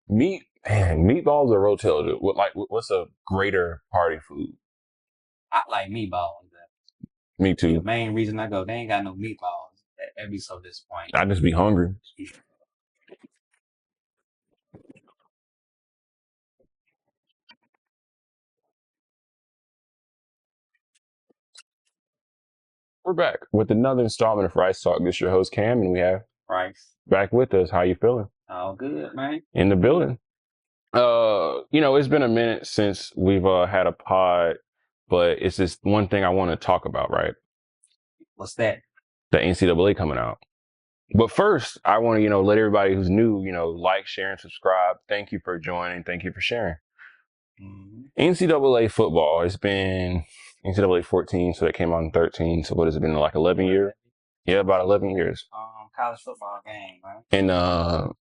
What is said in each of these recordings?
Meat, man, meatballs or Rotel? What's a greater party food? I like meatballs. Me too. The main reason I go, they ain't got no meatballs. That'd be so disappointing. I just be hungry. We're back with another installment of Rice Talk. This is your host Cam, and we have Bryce. Back with us. How you feeling? All good, man. In the building. It's been a minute since we've had a pod, but it's just one thing I want to talk about, right? What's that? The NCAA coming out. But first, I want to, let everybody who's new, like, share, and subscribe. Thank you for joining. Thank you for sharing. NCAA football. It's been NCAA 14, so that came out in 13. So what has it been, like 11 years? Yeah, about 11 years. College football game, man. And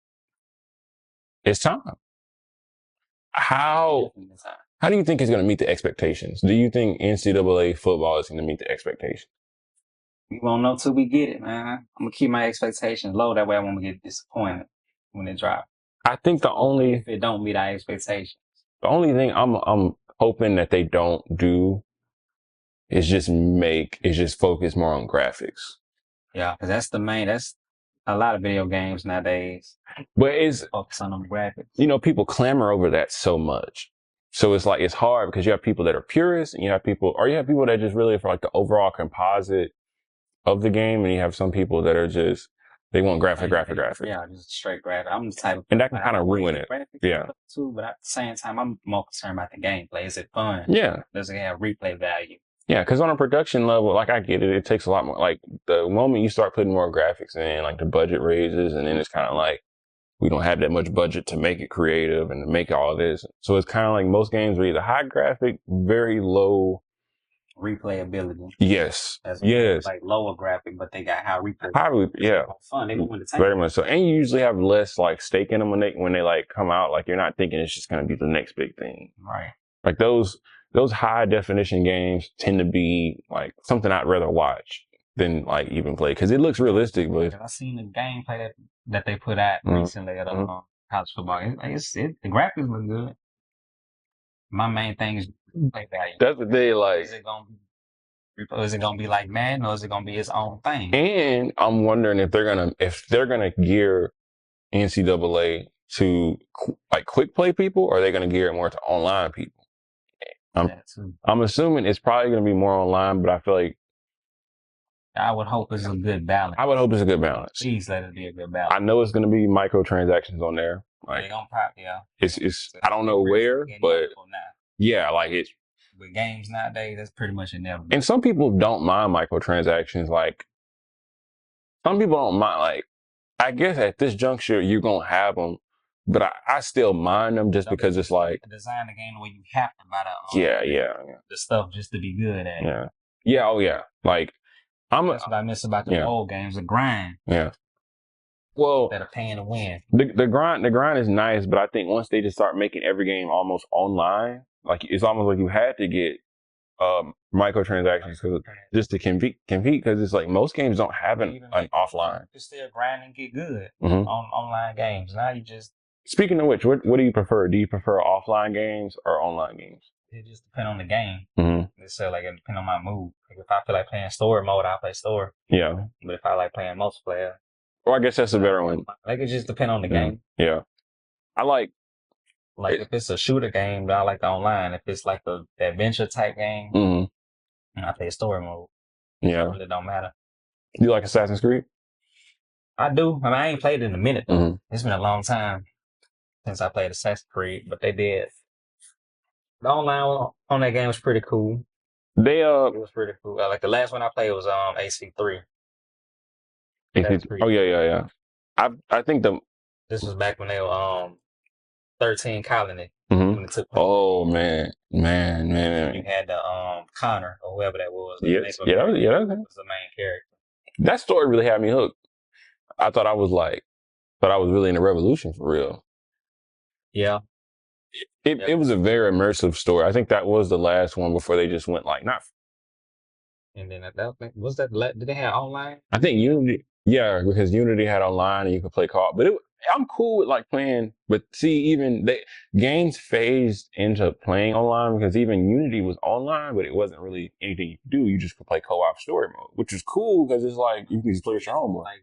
it's time. How do you think it's going to meet the expectations? Do you think NCAA football is going to meet the expectations? We won't know till we get it, man. I'm going to keep my expectations low. That way I won't get disappointed when it drops. I think if it don't meet our expectations. The only thing I'm hoping that they don't do is just focus more on graphics. Yeah, because that's a lot of video games nowadays. But it's focus on the graphics. People clamor over that so much. So it's like, it's hard because you have people that are purists and you have people that just really for like the overall composite of the game. And you have some people that are just, they want graphic. Yeah, just straight graphic. I'm the type of, and that can kind of ruin it. Yeah. Too, but at the same time, I'm more concerned about the gameplay. Is it fun? Yeah. Does it have replay value? Yeah, because on a production level, like, I get it. It takes a lot more. Like, the moment you start putting more graphics in, like, the budget raises, and then it's kind of like, we don't have that much budget to make it creative and to make all of this. So it's kind of like most games are either high graphic, very low replayability. Yes. Like lower graphic, but they got high replay. Yeah. Fun. They want to very much so. And you usually have less like stake in them when they like come out. Like, you're not thinking it's just going to be the next big thing. Right. Like those high definition games tend to be like something I'd rather watch than like even play, because it looks realistic. But I seen the gameplay that they put out recently at college football. The graphics look good. My main thing is play value. That's what they like. Is it gonna be like Madden, or is it gonna be its own thing? And I'm wondering if they're gonna gear NCAA to like quick play people, or are they gonna gear it more to online people? I'm assuming it's probably gonna be more online, but I feel like I would hope it's a good balance. Please let it be a good balance. I know it's gonna be microtransactions on there. Like, they're gonna probably, yeah. It's I don't know where, but yeah, like it's with games nowadays, that's pretty much inevitable. And some people don't mind microtransactions. Like, some people don't mind. Like, I guess at this juncture you're gonna have them, but I still mind them just because it's like design the game where you have to buy the stuff just to be good at it. Yeah. Oh yeah. Like, that's what I miss about the old games, the grind. Yeah. Well, that are paying to win. The grind is nice, but I think once they just start making every game almost online, like, it's almost like you had to get microtransactions just to compete, because it's like most games don't have an offline. You still grind and get good on online games. Now you just. Speaking of which, what do you prefer? Do you prefer offline games or online games? It just depends on the game. So like, it depends on my mood. Like, if I feel like playing story mode, I'll play story. Yeah. But if I like playing multiplayer. Well, I guess that's a better one. Like, it just depends on the game. Yeah. I like if it's a shooter game, I like the online. If it's like the adventure type game, I play story mode. Yeah. It really don't matter. You like Assassin's Creed? I do. I mean, I ain't played it in a minute. It's been a long time since I played Assassin's Creed, but they did. The online on that game was pretty cool. It was pretty cool. Like, the last one I played was AC3. Oh yeah. I think this was back when they were 13 Colony. When it took place. Oh man. You had the Connor or whoever that was. That was the main character. That story really had me hooked. I thought I was really in the Revolution for real. Yeah. It was a very immersive story. I think that was the last one before they just went like not. And then did they have online? I think Unity. Yeah, because Unity had online and you could play co-op. But I'm cool with like playing, but see, even games phased into playing online because even Unity was online, but it wasn't really anything you could do. You just could play co-op story mode, which is cool because it's like you can just play it your own mode. Like,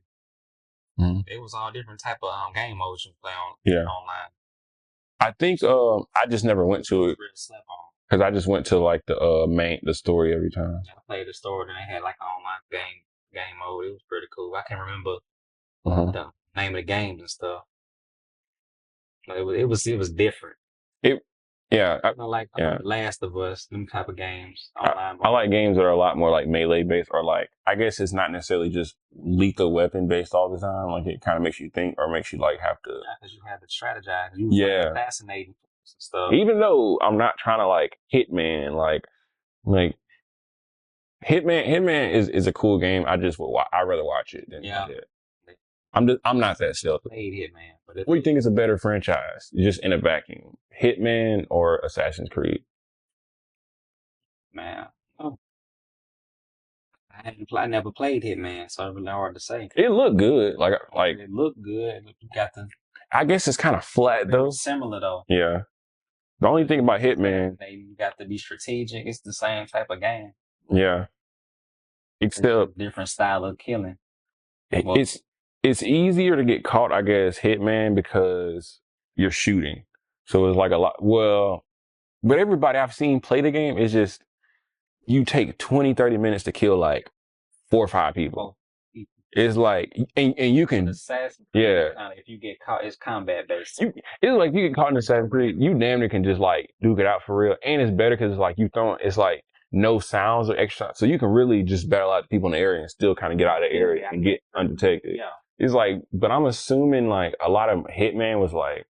it was all different type of game modes you play online. I think I just never went to it because I just went to like the story every time. I played the story, then they had like an online game mode. It was pretty cool. I can't remember the name of the games and stuff. It was different. I like The Last of Us, them type of games online. I like games that are a lot more like melee based, or like I guess it's not necessarily just lethal weapon based all the time. Like it kind of makes you think, or makes you like have to. Because you have to strategize. You fascinating stuff. Even though I'm not trying to like Hitman, like Hitman is a cool game. I'd rather watch it than it. I'm not that selfish. Played Hitman. What do you think is a better franchise, just in a vacuum? Hitman or Assassin's Creed? Man, I never played Hitman, so it's really hard to say. It looked good. Like it looked good. You got the. I guess it's kind of flat though. Similar though. Yeah. The only thing about Hitman, you got to be strategic. It's the same type of game. Yeah. Except different style of killing. It's easier to get caught, I guess, Hitman, because you're shooting. So it's like a lot. Well, but everybody I've seen play the game is just, you take 20, 30 minutes to kill like 4 or 5 people. It's like, and you can, if you get caught, it's combat based. It's like, if you get caught in Assassin's Creed, you damn near can just like duke it out for real. And it's better because it's like it's like no sounds or extra. So you can really just battle out the people in the area and still kind of get out of the area and get undetected. Yeah. It's like, but I'm assuming like a lot of Hitman was like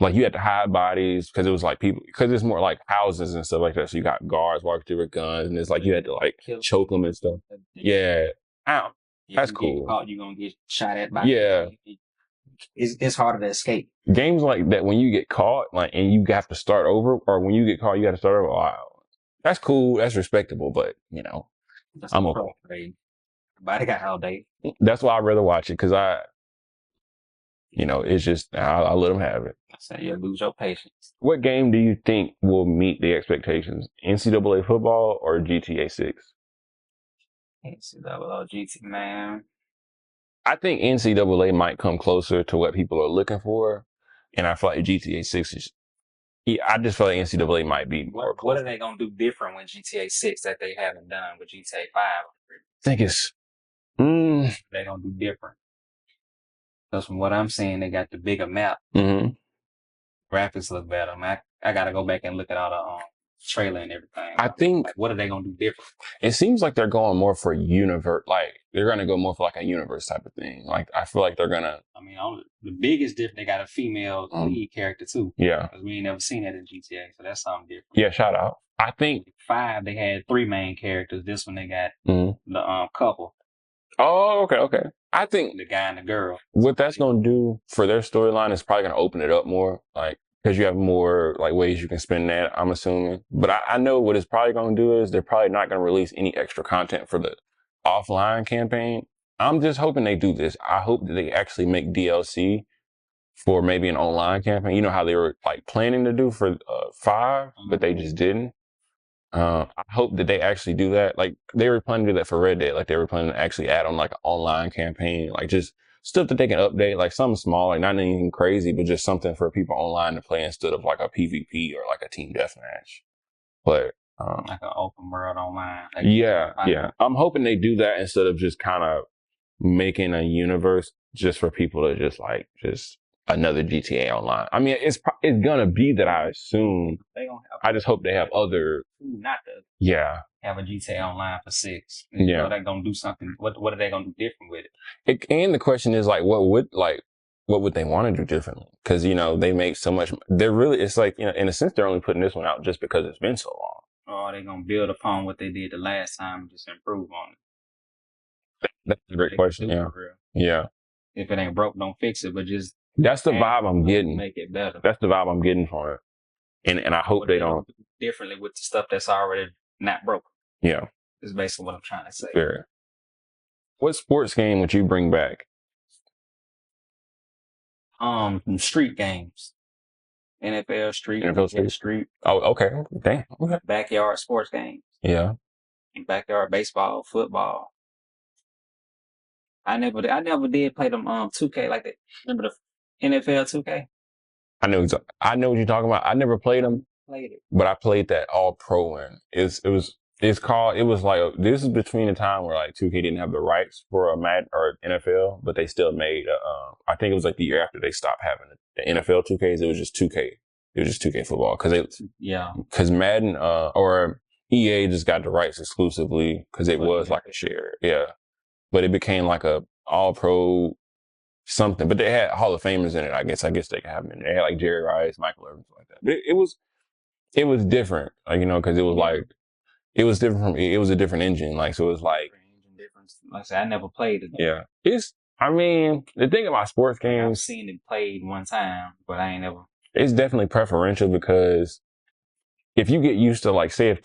you had to hide bodies because it was like people, because it's more like houses and stuff like that. So you got guards walking through with guns, and it's like you had to like choke them and stuff. Yeah. Ow. That's cool. You're going to get shot at by it's harder to escape. Games like that, when you get caught, like, and you have to start over, or when you get caught, you got to start over. Wow. That's cool. That's respectable, but I'm okay. Everybody got all day. That's why I'd rather watch it, because it's just, I let them have it. So you lose your patience. What game do you think will meet the expectations? NCAA football or GTA 6? NCAA GT, man. I think NCAA might come closer to what people are looking for, and I feel like GTA 6 is. I just feel like NCAA might be more. What are they gonna do different with GTA 6 that they haven't done with GTA 5? I think it's. They're gonna do different. Because from what I'm seeing, they got the bigger map. Mm-hmm. Graphics look better. I gotta go back and look at all the trailer and everything. I think. Like, what are they gonna do different? It seems like they're going more for universe. Like they're gonna go more for like a universe type of thing. Like I feel like they're gonna. I mean, the biggest difference, they got a female lead character too. Yeah. Because we ain't never seen that in GTA, so that's something different. Yeah, shout out. I think 5 they had 3 main characters. This one they got the couple. Oh, okay. I think the guy and the girl. What that's gonna do for their storyline is probably gonna open it up more, like, because you have more like ways you can spend that, I'm assuming. But I know what it's probably gonna do is they're probably not gonna release any extra content for the offline campaign. I'm just hoping they do this. I hope that they actually make DLC for maybe an online campaign. You know how they were like planning to do for 5, but they just didn't. I hope that they actually do that. Like they were planning to do that for Red Dead. Like they were planning to actually add on like an online campaign, like just stuff that they can update, like something small, like not anything crazy, but just something for people online to play instead of like a PvP or like a team deathmatch. But like an open world online. Like yeah. I'm hoping they do that instead of just kind of making a universe just for people to just another GTA Online. I mean, it's gonna be that, I assume. They gonna have. I just hope they have other. Not to. Yeah. Have a GTA Online for 6. Yeah. Are they gonna do something? What are they gonna do different with it? And the question is like, what would they want to do differently? Because they make so much. They're really. It's like in a sense, they're only putting this one out just because it's been so long. Or are they gonna build upon what they did the last time and just improve on it? That's a great question. Yeah. Yeah. If it ain't broke, don't fix it. But just. That's the vibe I'm getting. Make it better. That's the vibe I'm getting from it. And I hope they don't do differently with the stuff that's already not broken. Yeah. Is basically what I'm trying to say. Fair. What sports game would you bring back? Street games. NFL Street. Oh, okay. Damn. Okay. Backyard sports games. Yeah. Backyard baseball, football. I never did play them 2K like that. Remember the NFL 2K? I know what you're talking about. I never played them. Played it. But I played that All Pro one. It was like, this is between the time where like 2K didn't have the rights for a Madden or NFL, but they still made, I think it was like the year after they stopped having the NFL 2Ks, it was just 2K. It was just 2K football. Cause Madden, or EA just got the rights exclusively cause it was like a share. Yeah. But it became like a All Pro something, but they had Hall of Famers in it. I guess they could have them in there. They had like Jerry Rice, Michael Irvin, stuff like that. But it was different, like, cause it was like, it was different it was a different engine. Like, so it was like, like I said, I never played it. Yeah. The thing about sports games, I've seen it played one time, but I ain't never. It's definitely preferential because if you get used to like, say if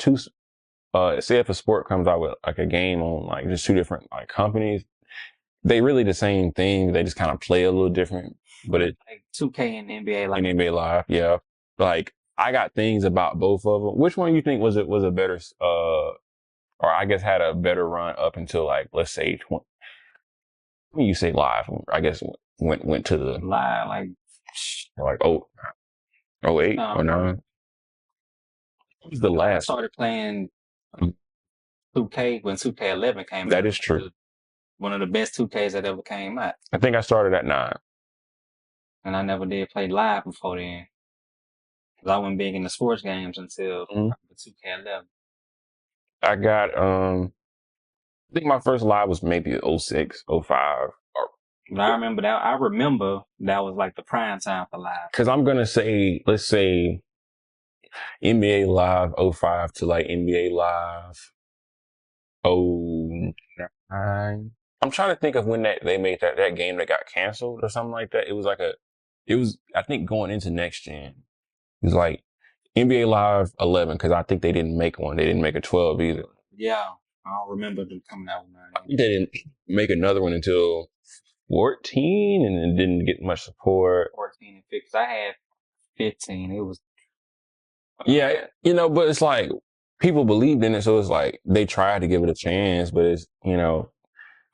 a sport comes out with like a game on like just two different like companies, they really the same thing. They just kind of play a little different, but it like 2K and NBA Live. And NBA Live, yeah. Like, I got things about both of them. Which one you think was a better, or I guess had a better run up until like, let's say, when you say Live, I guess went to the Live like 08 or 09. What was the last? I started playing 2K when 2K11 came out. That is true. One of the best 2Ks that ever came out. I think I started at 9. And I never did play Live before then. Because I wasn't big into sports games until 2K11. I got, I think my first Live was maybe 06, 05. But I remember that was like the prime time for Live. Because I'm going to say, let's say, NBA Live 05 to like NBA Live 09. I'm trying to think of when they made that game that got canceled or something like that. It was, I think, going into next gen. It was like NBA Live 11, because I think they didn't make one. They didn't make a 12 either. Yeah, I don't remember them coming out with 9. I think they didn't make another one until 14, and then didn't get much support. 14 and 15. I had 15. It was. Yeah, but it's like people believed in it, so it's like they tried to give it a chance, but it's,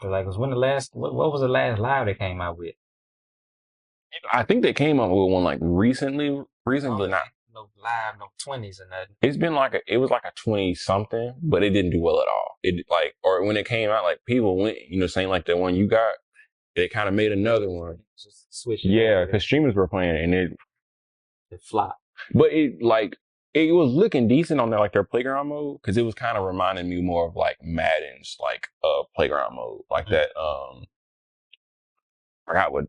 Like, was when the last, what was the last Live they came out with? I think they came out with one like recently not. No Live, no 20s or nothing. It's been it was like a 20 something, but it didn't do well at all. It or when it came out, like people went, saying like the one you got, they kind of made another one. Just switch. Yeah, because streamers were playing it and it flopped. But it was looking decent on their playground mode, because it was kind of reminding me more of like Madden's playground mode, like that. Forgot what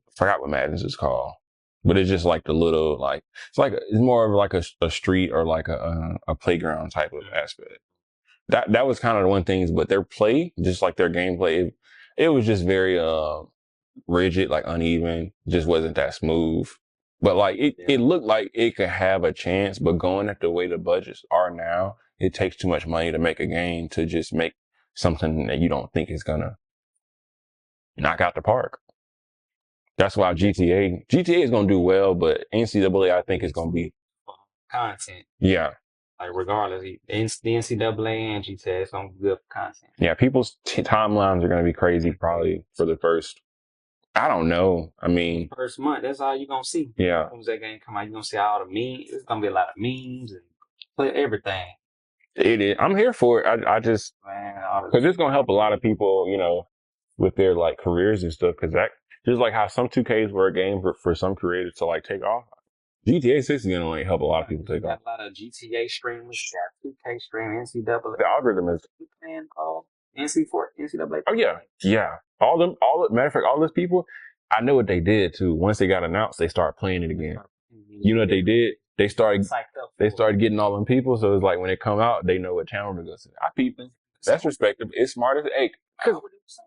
Madden's is called, but it's just like the little it's more of like a street or like a playground type of aspect. That was kind of the one thing, but their play, just like their gameplay, it was just very rigid, like uneven, just wasn't that smooth. But like it looked like it could have a chance, but going at the way the budgets are now, it takes too much money to make a game to just make something that you don't think is gonna knock out the park. That's why GTA is gonna do well, but NCAA I think is gonna be content. Yeah. Like regardless, the NCAA and GTA is gonna be good for content. Yeah, people's timelines are gonna be crazy probably for the first. I don't know. I mean, first month, that's all you're going to see. Yeah. As that game come out, you're going to see all the memes. It's going to be a lot of memes and everything. It is. I'm here for it. I just, because it's going to help a lot of people, with their like careers and stuff. Because that, just like how some 2Ks were a game for some creators to like take off, GTA 6 is going to like help a lot of people take off. A lot of GTA streamers, got 2K streaming, NCAA. The algorithm is. Playing NCAA. Oh, yeah. Yeah. Matter of fact, all those people, I know what they did too. Once they got announced, they started playing it again. You know what they did? They started getting all them people. So it's like when they come out, they know what channel to go to. I peep them. That's respectable. It's smart as egg.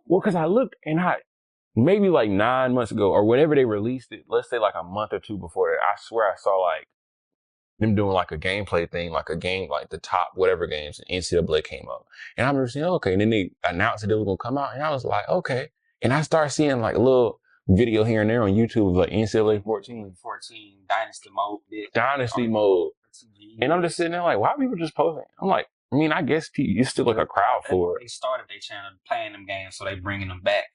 Because I looked and maybe like 9 months ago or whenever they released it, let's say like a month or two before that, I swear I saw like them doing like a gameplay thing, like a game, like the top whatever games, and NCAA came up. And I remember saying, okay. And then they announced that it was going to come out. And I was like, okay. And I started seeing like little video here and there on YouTube of like NCAA 14. 14 Dynasty mode. Dynasty mode. And I'm just sitting there like, why are people just posting? I'm like, I mean, I guess you still like a crowd for it. They started their channel playing them games, so they bringing them back.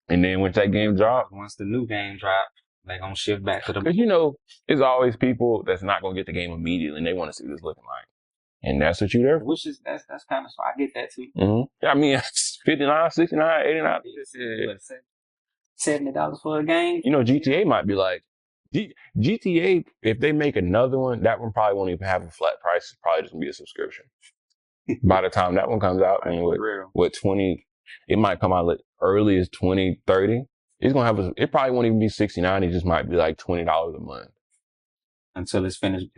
And then once that game drops, once the new game drops, they gonna shift back to the. Because you know, there's always people that's not gonna get the game immediately, and they want to see what it's looking like. And that's what you there for. Which is that's kind of, I get that too. Mm-hmm. I mean, 59, 69, 89. $70 for a game. You know, GTA might be like, GTA, if they make another one, that one probably won't even have a flat price. It's probably just gonna be a subscription. By the time that one comes out, and what 20, it might come out like early as 2030. It's gonna have it probably won't even be 69. It just might be like $20 a month until it's finished.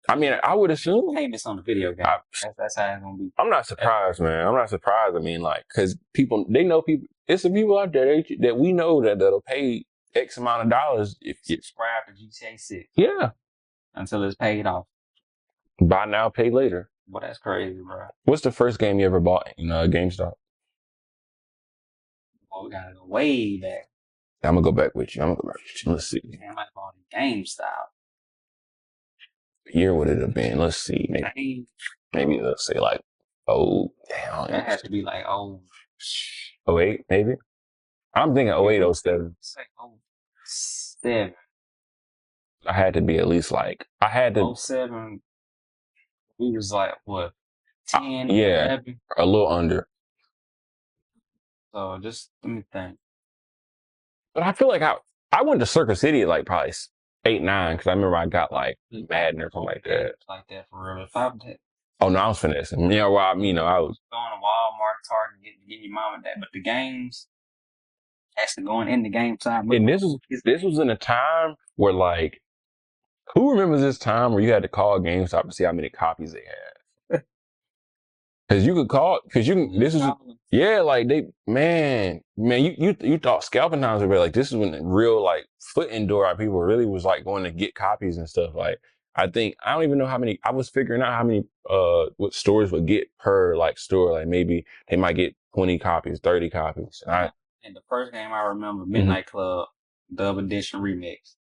I mean, I would assume payments on the video game. That's how it's gonna be. I'm not surprised, man. I'm not surprised. I mean, like, because they know people. It's some people out there that we know that'll pay X amount of dollars if you subscribe to GTA 6. Yeah, until it's paid off. Buy now, pay later. Well, that's crazy, bro. What's the first game you ever bought in GameStop? Well, we gotta go way back. I'm gonna go back with you. Let's see. I might have bought a GameStop. Year would it have been? Let's see. Maybe let's say like, that has to be like 08, maybe. I'm thinking 08, 07. It's like 07. I had to be at least like 07. We was like what 10? Yeah, 11? a little under. So just let me think. But I feel like I went to Circuit City at like probably 8, 9, because I remember I got like Madden or something like that. Like that for real. If I did. Oh no, I was finessing. Yeah, well, I was going to Walmart, Target, getting your mom and dad. But the games, actually going in the game time. And this was in a time where like, who remembers this time where you had to call GameStop to see how many copies they had? Because you could call, like you thought scalping times were like, this is when the real like foot in door people really was like going to get copies and stuff. Like, I don't even know how many, I was figuring out how many, what stores would get per like store. Like maybe they might get 20 copies, 30 copies. And the first game I remember, Midnight Club, Dub Edition Remix.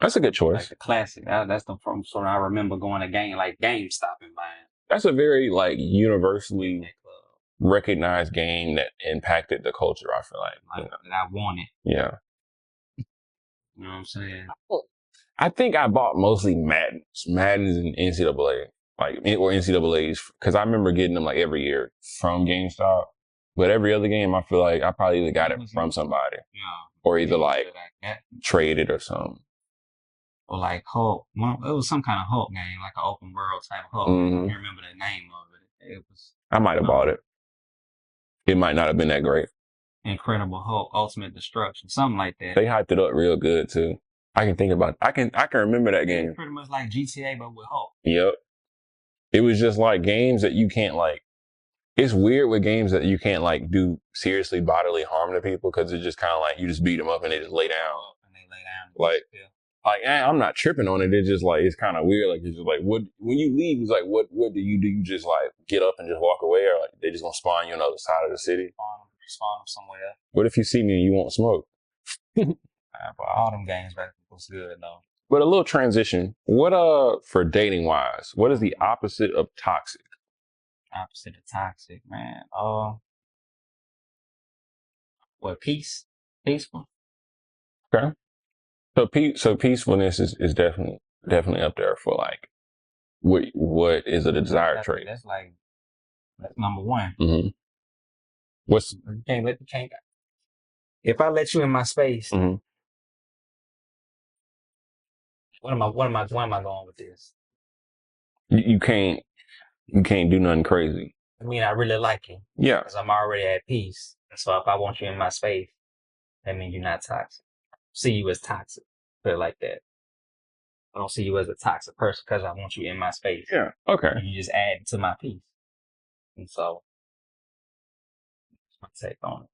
That's a good choice. Like the classic. That's the from sort I remember going to GameStop and buying. That's a very like universally recognized game that impacted the culture. I feel like that I wanted. Yeah. You know what I'm saying? I think I bought mostly Maddens and NCAA, or NCAAs, because I remember getting them like every year from GameStop. But every other game, I feel like I probably either got it from somebody, or either like traded or something. Or like Hulk. It was some kind of Hulk game, like an open world type Hulk. Mm-hmm. I can't remember the name of it. It was. I might have bought it. It might not have been that great. Incredible Hulk, Ultimate Destruction, something like that. They hyped it up real good too. I can think about it. I can remember that game. Pretty much like GTA, but with Hulk. Yep. It was just like games that you can't like. It's weird with games that you can't like do seriously bodily harm to people, because it's just kind of like you just beat them up and they just lay down. I'm not tripping on it. It's just like, it's kind of weird. Like, it's just like, when you leave, it's like, what do? You just like get up and just walk away, or like they just gonna spawn you on the other side of the city? Spawn them somewhere. What if you see me and you won't smoke? But all them games back was good though. But a little transition. What for dating wise, what is the opposite of toxic? Opposite of toxic, man. What, peaceful? Okay. So peacefulness is definitely up there for like what is a desired trait. That's number one. Mm-hmm. If I let you in my space, mm-hmm. what am I going with this? You can't do nothing crazy. I mean, I really like you. Yeah. Because I'm already at peace. And so if I want you in my space, that means you're not toxic. See you as toxic. Put it like that. I don't see you as a toxic person because I want you in my space. Yeah. Okay. And you just add to my peace. And so, that's my take on it.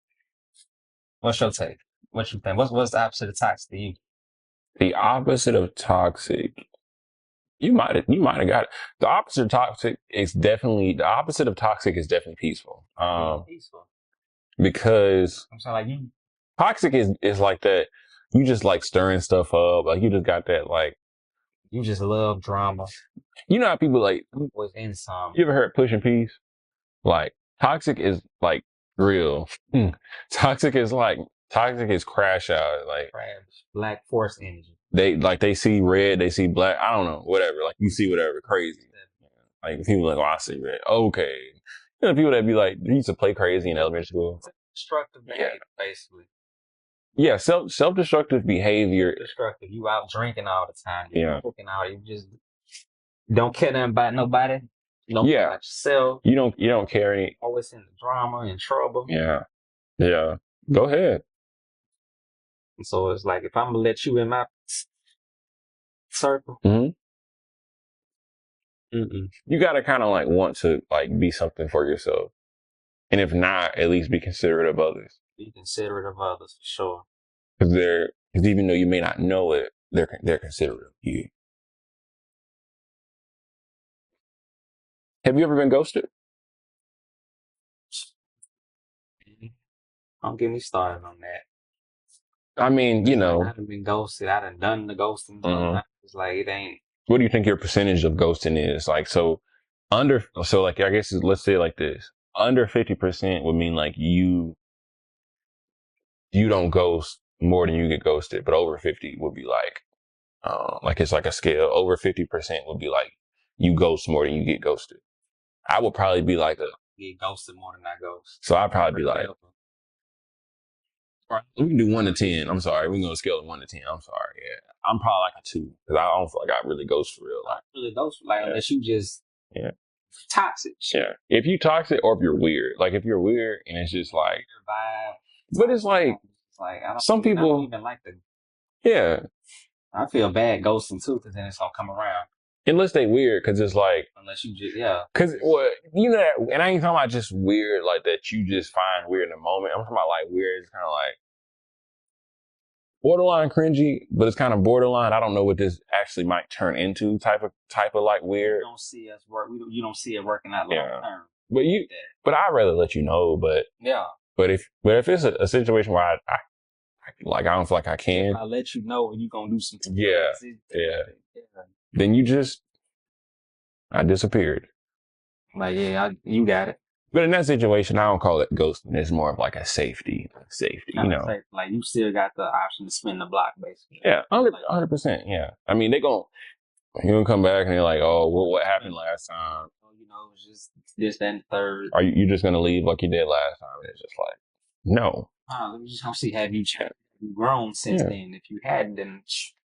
What's your take? What you think? What's the opposite of toxic to you? The opposite of toxic. You might have got it. The opposite of toxic is definitely peaceful. Peaceful. because I'm saying like you toxic is like that. You just like stirring stuff up. Like you just got that like. You just love drama. You know how people like. Was in some. You ever heard pushing peace? Like toxic is like real. Toxic is crash out. Like black force energy. They see red, they see black. I don't know, whatever. Like you see whatever crazy. Like people like, oh, I see red. Okay. You know, people that be like, they used to play crazy in elementary school. Destructive behavior, basically. Yeah, self-destructive behavior. Destructive. You out drinking all the time. You cooking out. You just don't care nothing about nobody. Don't care about yourself. You don't care any. Always in the drama and trouble. Yeah. Yeah. Go ahead. So it's like, if I'm gonna let you in my circle, you gotta kind of like want to like be something for yourself, and if not, at least be considerate of others. Be considerate of others for sure. Because even though you may not know it, they're considerate of you. Have you ever been ghosted? Don't get me started on that. I mean, you know, I've been ghosted. I done the ghosting. It's like, it ain't. What do you think your percentage of ghosting is? Like, so like, I guess let's say it like this: under 50% would mean like you don't ghost more than you get ghosted, but over 50 would be like it's like a scale. Over 50% would be like you ghost more than you get ghosted. I would probably be like get ghosted more than I ghost. So I'd probably be like, we can do 1 to 10. I'm sorry. We can go scale of 1 to 10. I'm sorry. Yeah. I'm probably like a 2 because I don't feel like I really ghost for real. Like, really ghost, like, unless you just toxic. Yeah. If you toxic or if you're weird. Like if you're weird and it's just like, but it's like some people don't even like the. Yeah. I feel bad ghosting too, because then it's gonna come around. Unless they weird, because it's like, unless you just because what you know, and I ain't talking about just weird like that you just find weird in the moment. I'm talking about like weird. It's kind of like borderline cringy, but it's kind of borderline. I don't know what this actually might turn into. Type of like weird. You don't see us work. You don't see it working out long term. But I'd rather let you know. But But if it's a situation where I don't feel like I can. If I let you know you're gonna do something. Yeah. Then I disappeared. Like, you got it. But in that situation, I don't call it ghosting. It's more of like a safety, you know. Like you still got the option to spin the block, basically. Yeah, 100%. Yeah. I mean, you're gonna come back and they're like, oh, what happened last time? You know, it's just this, that, and the third. Are you just gonna leave like you did last time? And it's just like, no. We just gonna see, have you grown since then? If you hadn't, then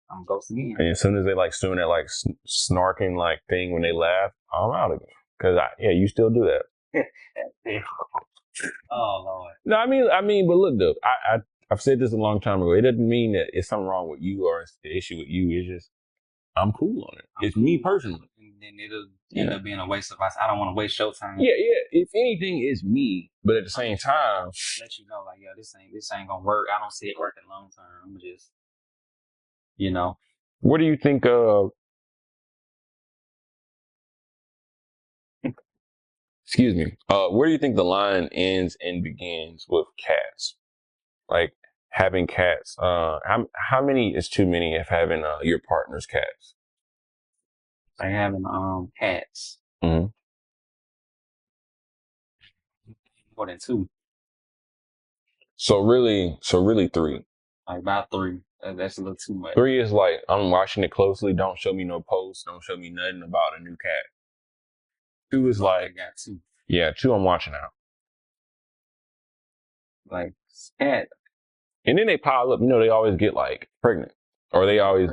I'm ghosting again. And as soon as they like doing that like snarking like thing when they laugh, I'm out again. Because you still do that. Oh Lord. No, I mean, but look, though, I've said this a long time ago. It doesn't mean that it's something wrong with you or it's the issue with you. It's just I'm cool on it. It's me personally. And then it'll end up being a waste of us. I don't want to waste your time. Yeah. If anything, it's me. But at the same time, let you know, like, this ain't gonna work. I don't see it working long term. I'm just, you know. What do you think of? Excuse me. Where do you think the line ends and begins with cats? Like having cats. How many is too many if having your partner's cats? Like having cats. Mm-hmm. More than 2. So really 3. Like about 3. That's a little too much. 3 is like, I'm watching it closely. Don't show me no posts. Don't show me nothing about a new cat. 2 is like, I got 2. Yeah, 2 I'm watching out. Like cat. And then they pile up. You know, they always get like pregnant, or they always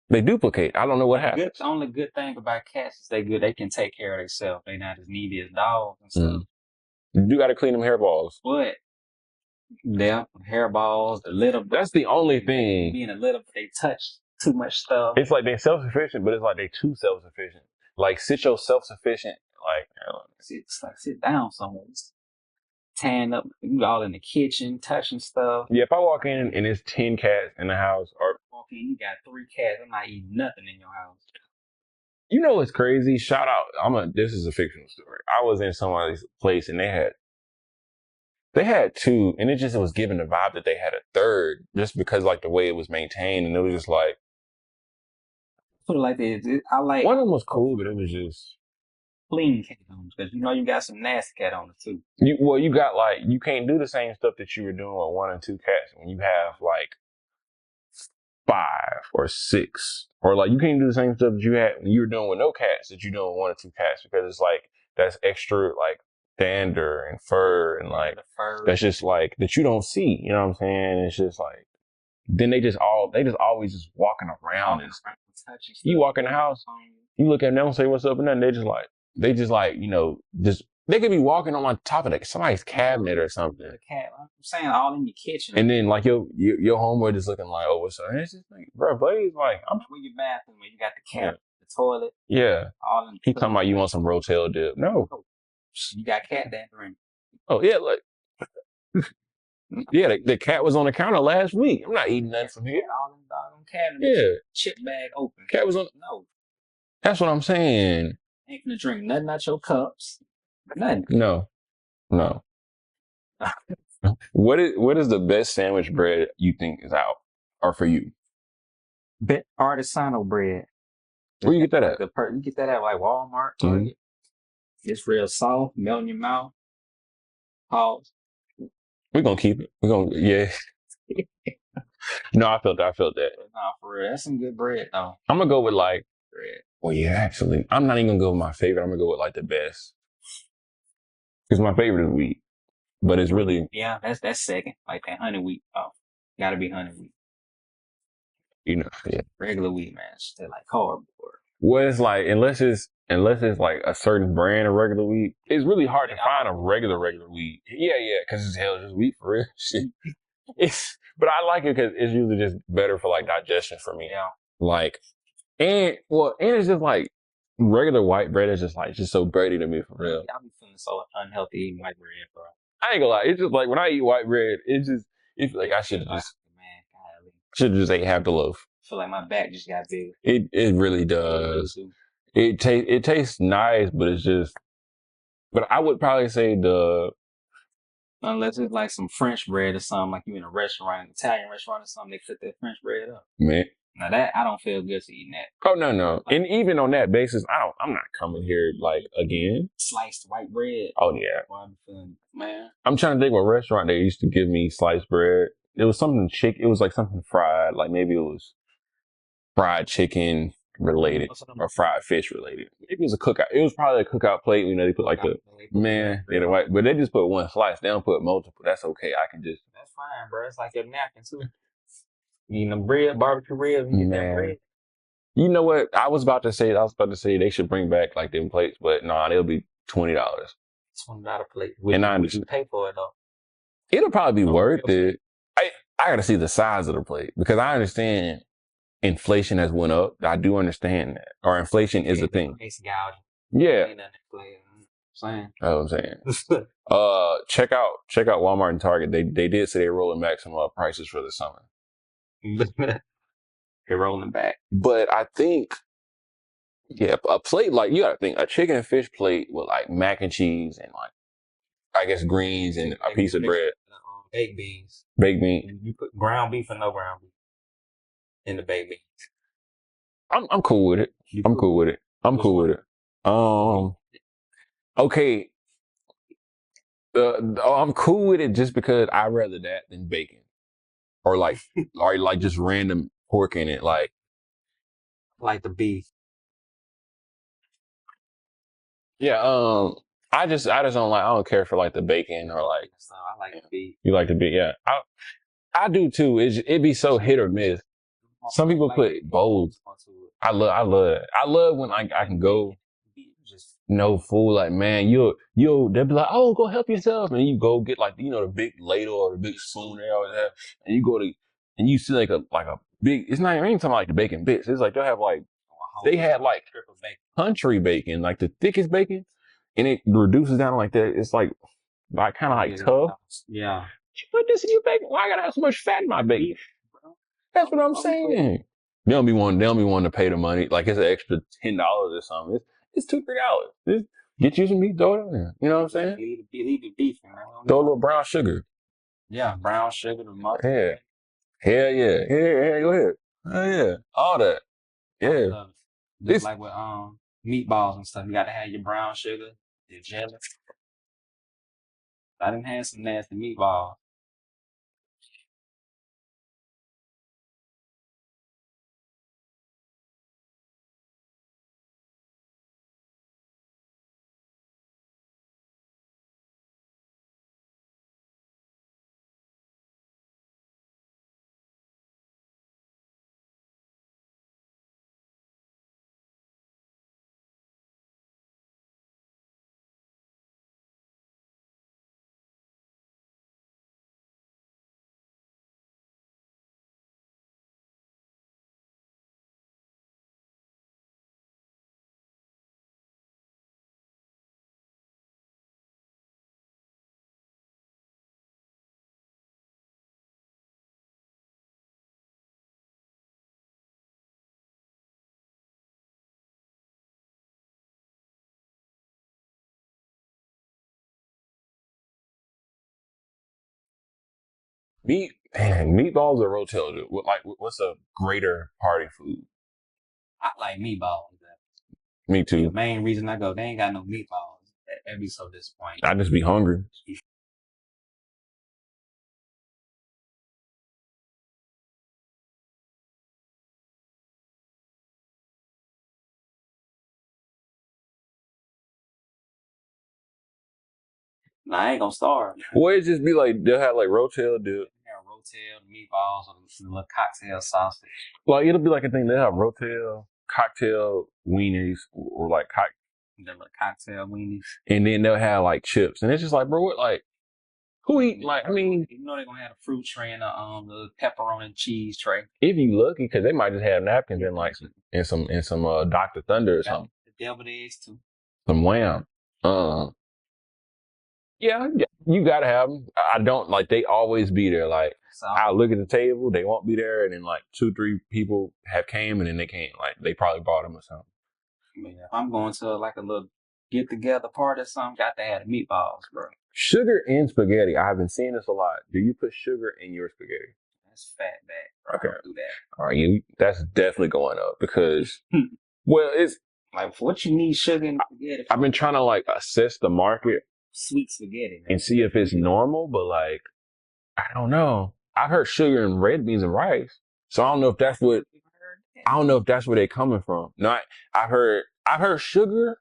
they duplicate. I don't know what happens. The only good thing about cats is they can take care of themselves. They not as needy as dogs and stuff. You do got to clean them hairballs. But hairballs, the litter. That's the only thing. Being a litter, they touch too much stuff. It's like they're self-sufficient, but it's like they too self-sufficient. Like sit your self-sufficient. Like sit down somewhere. Tan up, you all in the kitchen, touching stuff. Yeah, if I walk in and there's 10 cats in the house, or walk in, you got 3 cats, I'm not eating nothing in your house. You know what's crazy? Shout out! This is a fictional story. I was in somebody's place and they had They had two, and it was giving the vibe that they had a third, just because like the way it was maintained, and it was just like. Put it like this. I like one of them was cool, but it was just clean cat owners because you got some nasty cat owners too. You got like you can't do the same stuff that you were doing with 1 and 2 cats when you have like 5 or 6, or like you can't do the same stuff that you had when you were doing with no cats that you doing with 1 or 2 cats, because it's like that's extra like dander and fur and like that's just like that you don't see. You know what I'm saying? It's just like then they just always just walking around and you walk in the house, you look at them, they don't say what's up and nothing. They just like just they could be walking on top of somebody's cabinet or something. I'm saying all in your kitchen. And then like your homeboy just looking like, oh, what's up? And it's just like, bro, buddy's like, I'm where your bathroom, where you got the cat, the toilet. Yeah. All in he talking about you want some Rotel dip. No. You got cat dander in. Oh yeah, like yeah, the cat was on the counter last week. I'm not eating nothing from here. All them doggone cabinets. Yeah. Chip bag open. Cat was on. No. That's what I'm saying. Ain't gonna drink nothing out your cups. Nothing. No. What is the best sandwich bread you think is out or for you? Artisanal bread. Where you get that at? You get that at like Walmart. Mm-hmm. It's real soft, melt in your mouth. Pause. We're gonna keep it. Yeah. No, I felt that. Nah, for real. That's some good bread though. I'm gonna go with like bread. Well, yeah, actually. I'm not even gonna go with my favorite. I'm gonna go with like the best. Because my favorite is wheat. But it's really yeah, that's second. Like that honey wheat. Oh. Gotta be honey wheat. Yeah. Regular wheat, man. It's still like cardboard. Well, it's like unless it's like a certain brand of regular wheat, it's really hard to find a regular wheat. Yeah, because it's just wheat for real. Shit. But I like it because it's usually just better for like digestion for me. Yeah. Like, and it's just like regular white bread is just so bready to me for real. I'll be feeling so unhealthy eating white bread, bro. I ain't gonna lie. It's just like when I eat white bread, it's like I should have just ate half the loaf. I feel like my back just got big. It really does. It tastes nice, but it's just. But I would probably say unless it's like some French bread or something, like you in a restaurant, an Italian restaurant or something, they cook that French bread up. Man. Now that I don't feel good to eating that. Oh no. Like, and even on that basis, I'm not coming here like again. Sliced white bread. Oh yeah. Man. I'm trying to think what restaurant they used to give me sliced bread. It was something it was like something fried, like maybe it was fried chicken related or fried fish related. Maybe it was a cookout. It was probably a cookout plate. They put like the white, but they just put one slice. They don't put multiple. That's okay. I can just. That's fine, bro. It's like your napkin too. You eating them bread, barbecue ribs, you get that bread. You know what? I was about to say they should bring back like them plates, but nah, they'll be $20. $20 plate. And I understand. You pay for it though. It'll probably be worth it. I gotta see the size of the plate because I understand inflation has went up. I do understand that. Or inflation is a thing. It's gouging. Yeah. Saying. That's what I'm saying. Check out Walmart and Target. They did say they're rolling back some prices for the summer. They're rolling back. But I think, yeah, a plate like you gotta think a chicken and fish plate with like mac and cheese and like I guess greens and a piece of bread. Baked beans. Baked beans. You put ground beef or no ground beef in the baked beans. I'm cool with it. I'm cool with it. Okay. I'm cool with it just because I'd rather that than bacon. Or like just random pork in it, like the beef. Yeah, I just don't like. I don't care for like the bacon or like. So I like the beef. You like the beef, yeah. I do too. It'd be so hit or miss. Some people put both. I love it. I love when I can go. No food, like man, you'll they'll be like, oh, go help yourself, and you go get like the big ladle or the big spoon they always have, and you go to and you see like a big. It's not even talking about like the bacon bits. It's like they'll have like they had like country bacon, like the thickest bacon, and it reduces down like that. It's like kind of like tough. Yeah. You put this in your bacon. Why I gotta have so much fat in my bacon? That's what I'm saying. They don't be wanting to pay the money. Like it's an extra $10 or something. It's $2-3. Get you some meat, throw it in there. You know what I'm saying? Leave the beef in there. Throw a little brown sugar. Yeah, brown sugar, the mustard. Yeah. Hell yeah. Yeah, go ahead. Hell yeah. All that. Yeah. Just like with meatballs and stuff, you gotta have your brown sugar, your jelly. I done had some nasty meatballs. Meatballs or rotel? What's a greater party food? I like meatballs. Me too. The main reason I go, they ain't got no meatballs. That'd be so disappointing. I just be hungry. Nah, I ain't gonna starve. Well, it just be like, they'll have like rotel dip. Rotel, meatballs, or the little cocktail sausage. Like, it'll be like a thing. They'll have rotel, cocktail weenies, or like the little cocktail weenies. And then they'll have like chips. And it's just like, bro, what, like, who eat, like, I mean. You know they're gonna have a fruit tray and the pepperoni and cheese tray. If you lucky, because they might just have napkins and like, and some Dr. Thunder or something. The deviled eggs too. Some Wham. Yeah, you gotta have them. I don't, like, they always be there. Like, so, I look at the table, they won't be there, and then like 2-3 people have came, and then they can't, like, they probably bought them or something. I mean, if I'm going to like a little get together party or something, got to have the meatballs, bro. Sugar in spaghetti. I have been seeing this a lot. Do you put sugar in your spaghetti? That's fat back, bro. Okay. I don't do that. All right, that's definitely going up because, well, it's like, what you need sugar in spaghetti for? I've been trying to like assess the market. Sweet spaghetti. Man. And see if it's normal, but like, I don't know. I've heard sugar in red beans and rice. So I don't know if that's what, where they're coming from. No, I've heard sugar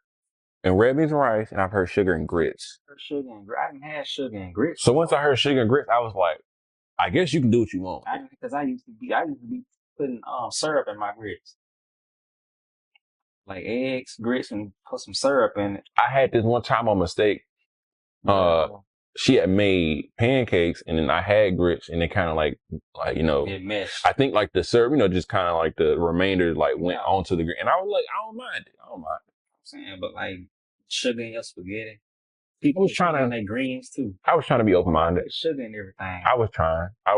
in red beans and rice, and I've heard sugar in grits. I didn't have sugar and grits. So once I heard sugar and grits, I was like, I guess you can do what you want. Because I used to be putting syrup in my grits. Like eggs, grits, and put some syrup in it. I had this one time on mistake. She had made pancakes, and then I had grits, and it kind of like you know, it meshed. I think like the syrup, you know, just kind of like the remainder like went onto the grit, and I was like, I don't mind it. I'm saying, but like sugar in your spaghetti. People was trying to make greens too. I was trying to be open minded. Sugar and everything. I was trying. I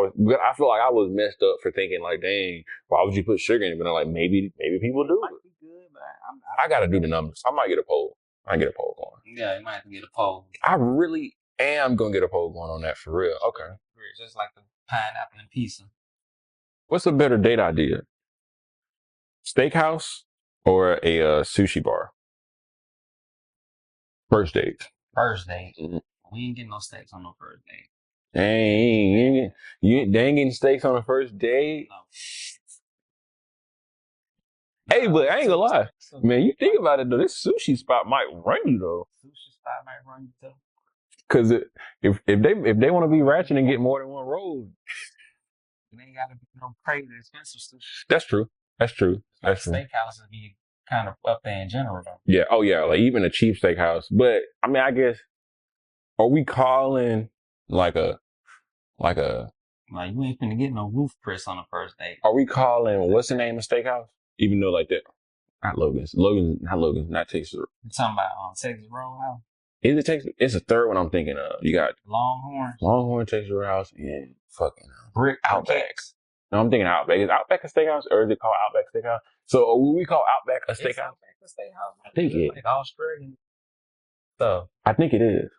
feel like I was messed up for thinking like, dang, why would you put sugar in it? But I'm like, maybe people do. It might be good, but I got to do the numbers. I might get a poll. going. Yeah, you might have to get a poll. I really am gonna get a poll going on that for real. Okay. Just like the pineapple and pizza. What's a better date idea? Steakhouse or a sushi bar? First date. Mm-hmm. We ain't getting no steaks on no first date. Dang, they ain't getting steaks on the first date? No. Hey, but I ain't gonna lie. Man, you think about it though, this sushi spot might run you though. Sushi spot might run you too. Cause if they want to be ratchet and get more than one roll, it ain't gotta be no crazy expensive sushi. That's true. Steakhouses be kind of up there in general though. Yeah. Oh yeah. Like even a cheap steakhouse. But I mean, I guess, are we calling like you ain't finna get no roof Chris on the first date. Are we calling, what's the name of steakhouse? Even though like that, not Logan's, not Texas. You're talking about Texas Roadhouse? Is it Texas? It's a third one I'm thinking of. You got Longhorn, Texas Roadhouse, and fucking Brick Outback. No, I'm thinking Outback. Is Outback a steakhouse or is it called Outback Steakhouse? So will we call Outback a steakhouse? Outback a steakhouse. I think it. Like Australian. stuff. I think it is.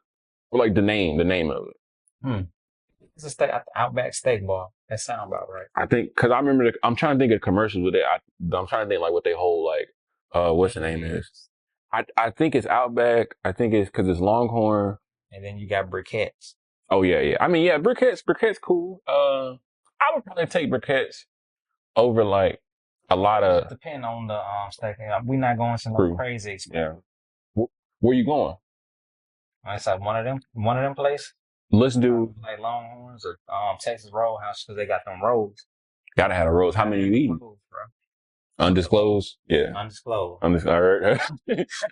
Or like the name of it. It's a Outback Steak Bar. That sound about right. I think because I remember I'm trying to think of commercials with it. I'm trying to think like what they whole like what's the name is. I think it's Outback. I think it's because it's Longhorn. And then you got briquettes. Oh yeah. I mean, yeah, briquettes cool. I would probably take briquettes over like a lot of. Depending on the steak. We're not going to no crazy expensive. Yeah. Where you going? It's like one of them places. Let's do like Longhorns or Texas Roadhouse because they got them rolls. Gotta have a rolls. How many you eating? Rolls, bro. Undisclosed? Yeah. Undisclosed. All right.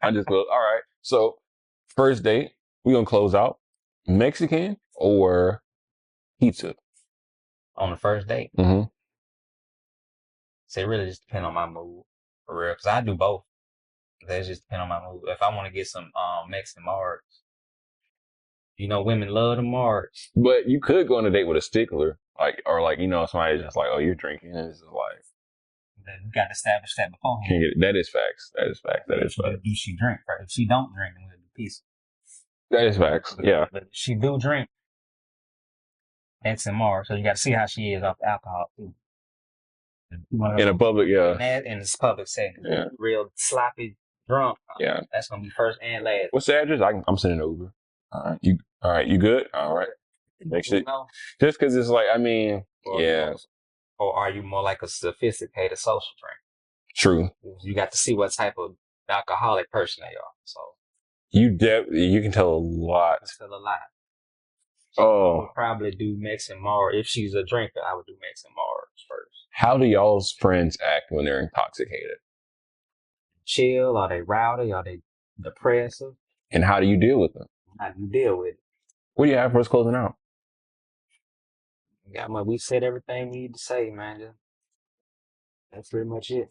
Undisclosed. All right. So first date, we gonna close out. Mexican or pizza? On the first date? Mm-hmm. So it really just depends on my mood, for real. Because I do both. That just depends on my mood. If I want to get some Mexican margs, you know, women love the margs. But you could go on a date with a stickler, or you know, somebody's just like, oh, you're drinking, and it's like. You got to establish that beforehand. Can't get it. That is facts. That is facts. Do she drink? Right? If she don't drink, then we'll do pizza. That is facts. Yeah. But if she do drink, X and more. So you got to see how she is off alcohol too. In a public, yeah. In this public setting, yeah. Real sloppy drunk. Yeah. That's gonna be first and last. What's the address? I'm sending Uber. All right. You good? All right. Make sure. Just because it's like, I mean, yeah. Or are you more like a sophisticated social drink? True. You got to see what type of alcoholic person they are. So you can tell a lot. Tell a lot. Oh. I would probably do Mexican Mars. If she's a drinker, I would do Mexican Mars first. How do y'all's friends act when they're intoxicated? Chill? Are they rowdy? Are they depressive? And how do you deal with them? How do you deal with it? What do you have for us closing out? We said everything we need to say, man. That's pretty much it.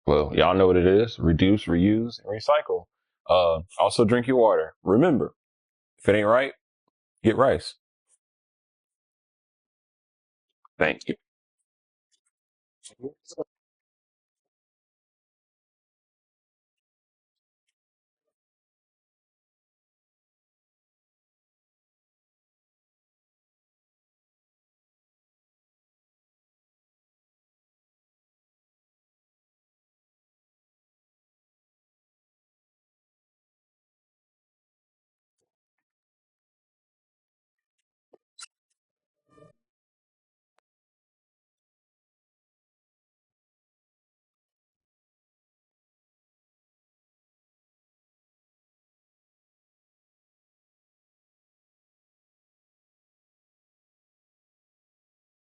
Well, y'all know what it is. Reduce, reuse, and recycle. Also drink your water. Remember, if it ain't right, get rice. Thank you.